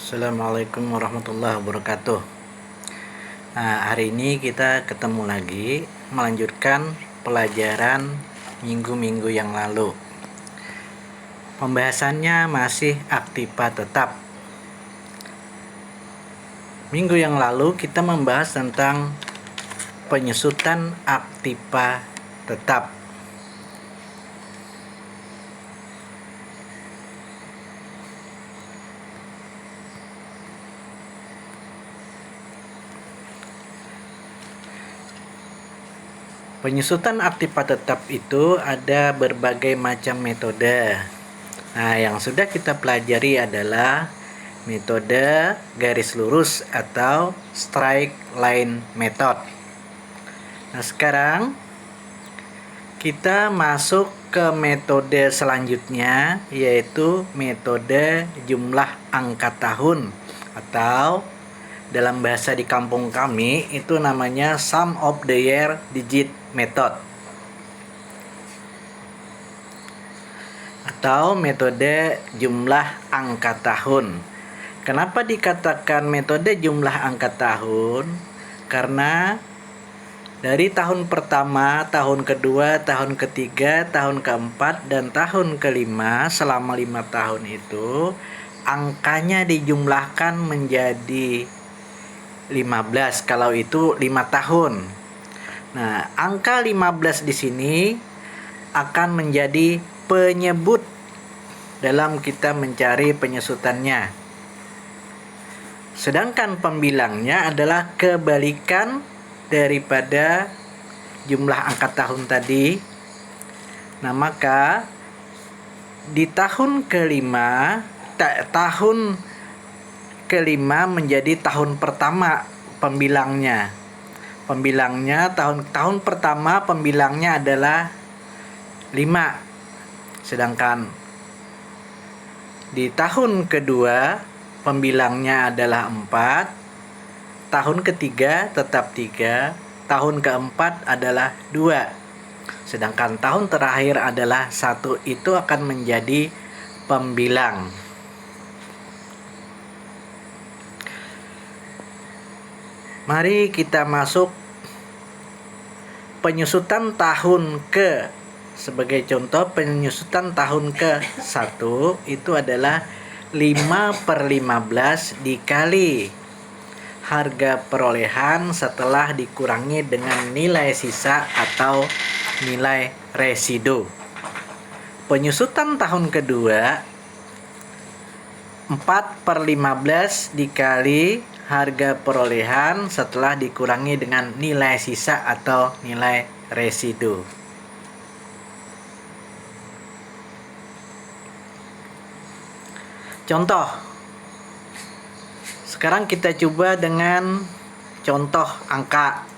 Assalamualaikum warahmatullahi wabarakatuh. Nah, hari ini kita ketemu lagi melanjutkan pelajaran minggu-minggu yang lalu. Pembahasannya masih aktiva tetap. Minggu yang lalu kita membahas tentang penyusutan aktiva tetap. Penyusutan aktiva tetap itu ada berbagai macam metode. Nah, yang sudah kita pelajari adalah metode garis lurus atau straight line method. Nah, sekarang kita masuk ke metode selanjutnya, yaitu metode jumlah angka tahun, atau dalam bahasa di kampung kami itu namanya sum of the year digit method, atau metode jumlah angka tahun. Kenapa dikatakan metode jumlah angka tahun? Karena dari tahun pertama, tahun kedua, tahun ketiga, tahun keempat, dan tahun kelima, selama 5 tahun itu angkanya dijumlahkan menjadi 15 kalau itu 5 tahun. Nah, angka 15 di sini akan menjadi penyebut dalam kita mencari penyusutannya. Sedangkan pembilangnya adalah kebalikan daripada jumlah angka tahun tadi. Nah, maka di tahun kelima menjadi tahun pertama pembilangnya. Tahun pertama pembilangnya adalah 5. Sedangkan di tahun kedua pembilangnya adalah 4. Tahun ketiga tetap 3. Tahun keempat adalah 2. Sedangkan tahun terakhir adalah 1. Itu akan menjadi pembilang. Mari kita masuk penyusutan tahun ke. Sebagai contoh, penyusutan tahun ke-1 itu adalah 5/15 dikali harga perolehan setelah dikurangi dengan nilai sisa atau nilai residu. Penyusutan tahun kedua 4/15 dikali harga perolehan setelah dikurangi dengan nilai sisa atau nilai residu. Contoh. Sekarang kita coba dengan contoh angka.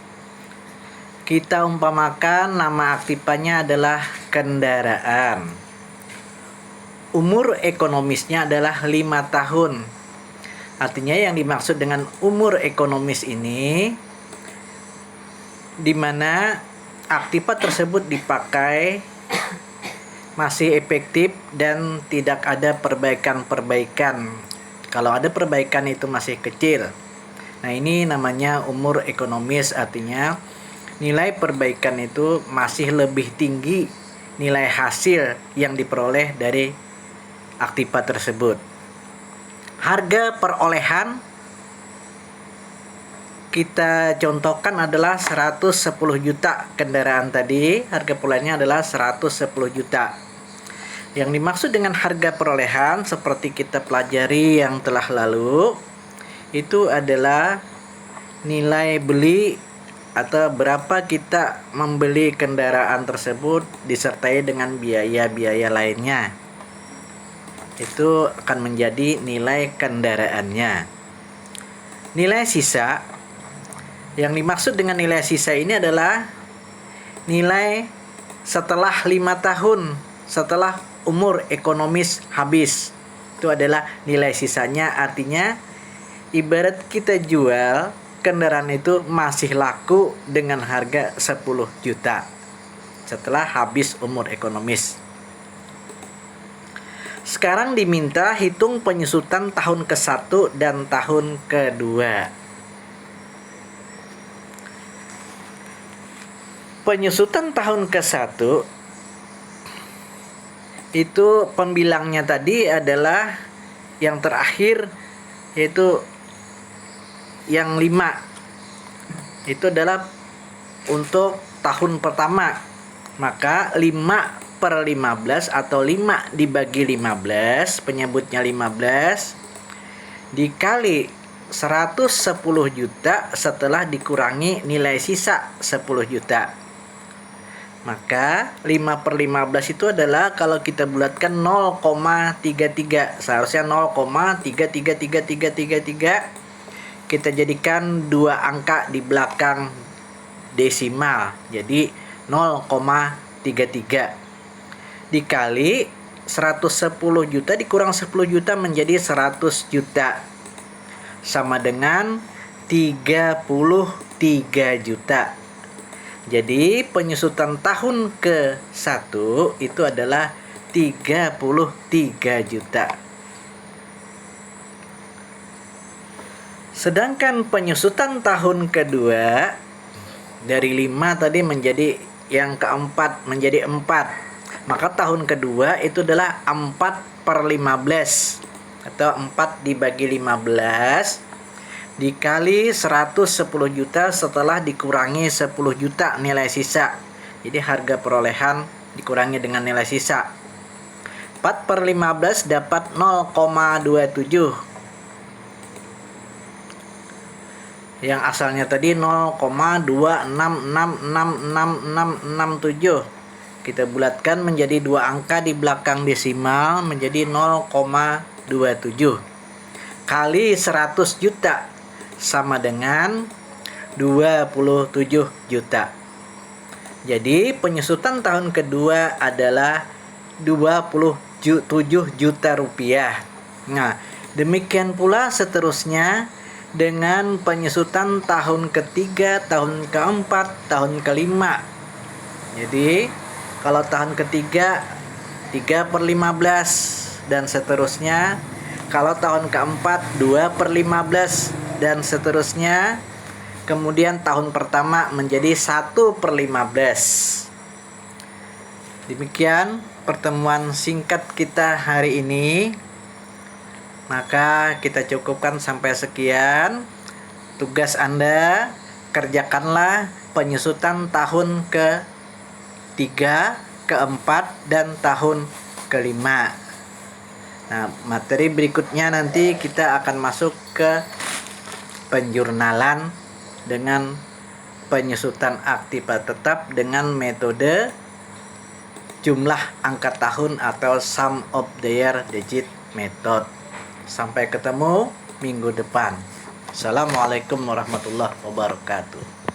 Kita umpamakan nama aktifanya adalah kendaraan. Umur ekonomisnya adalah 5 tahun. Artinya yang dimaksud dengan umur ekonomis ini di mana aktiva tersebut dipakai masih efektif dan tidak ada perbaikan-perbaikan. Kalau ada perbaikan itu masih kecil. Nah, ini namanya umur ekonomis, artinya nilai perbaikan itu masih lebih tinggi nilai hasil yang diperoleh dari aktiva tersebut. Harga perolehan kita contohkan adalah 110 juta kendaraan tadi. Harga perolehannya adalah 110 juta. Yang dimaksud dengan harga perolehan seperti kita pelajari yang telah lalu, itu adalah nilai beli atau berapa kita membeli kendaraan tersebut disertai dengan biaya-biaya lainnya. Itu akan menjadi nilai kendaraannya. Nilai sisa, yang dimaksud dengan nilai sisa ini adalah nilai setelah 5 tahun setelah umur ekonomis habis. Itu adalah nilai sisanya, artinya ibarat kita jual kendaraan itu masih laku dengan harga 10 juta setelah habis umur ekonomis. Sekarang diminta hitung penyusutan tahun ke-1 dan tahun ke-2. Penyusutan tahun ke-1 itu pembilangnya tadi adalah yang terakhir, yaitu yang 5. Itu adalah untuk tahun pertama. Maka 5/15 atau 5 dibagi 15, penyebutnya 15, dikali 110 juta setelah dikurangi nilai sisa 10 juta. Maka 5/15 itu adalah kalau kita bulatkan 0,33. Seharusnya 0,333333. Kita jadikan dua angka di belakang desimal. Jadi 0,33 dikali 110 juta dikurang 10 juta menjadi 100 juta. Sama dengan 33 juta. Jadi penyusutan tahun ke-1 itu adalah 33 juta. Sedangkan penyusutan tahun kedua dari 5 tadi menjadi yang keempat, menjadi 4. Maka tahun kedua itu adalah 4/15 atau 4 dibagi 15 dikali 110 juta setelah dikurangi 10 juta nilai sisa. Jadi harga perolehan dikurangi dengan nilai sisa. 4/15 dapat 0,27. Yang asalnya tadi 0,2666667. Kita bulatkan menjadi dua angka di belakang desimal menjadi 0,27 kali 100 juta sama dengan 27 juta. Jadi penyusutan tahun kedua adalah 27 juta rupiah. Nah, demikian pula seterusnya dengan penyusutan tahun ketiga, tahun keempat, tahun kelima. Jadi kalau tahun ketiga 3/15 dan seterusnya. Kalau tahun keempat 2/15 dan seterusnya. Kemudian tahun pertama menjadi 1/15. Demikian pertemuan singkat kita hari ini. Maka kita cukupkan sampai sekian. Tugas Anda, kerjakanlah penyusutan tahun ke-3, ke-4, dan tahun ke-5. Nah, materi berikutnya nanti kita akan masuk ke penjurnalan dengan penyusutan aktiva tetap dengan metode jumlah angka tahun atau sum of the year digit method. Sampai ketemu minggu depan. Assalamualaikum warahmatullahi wabarakatuh.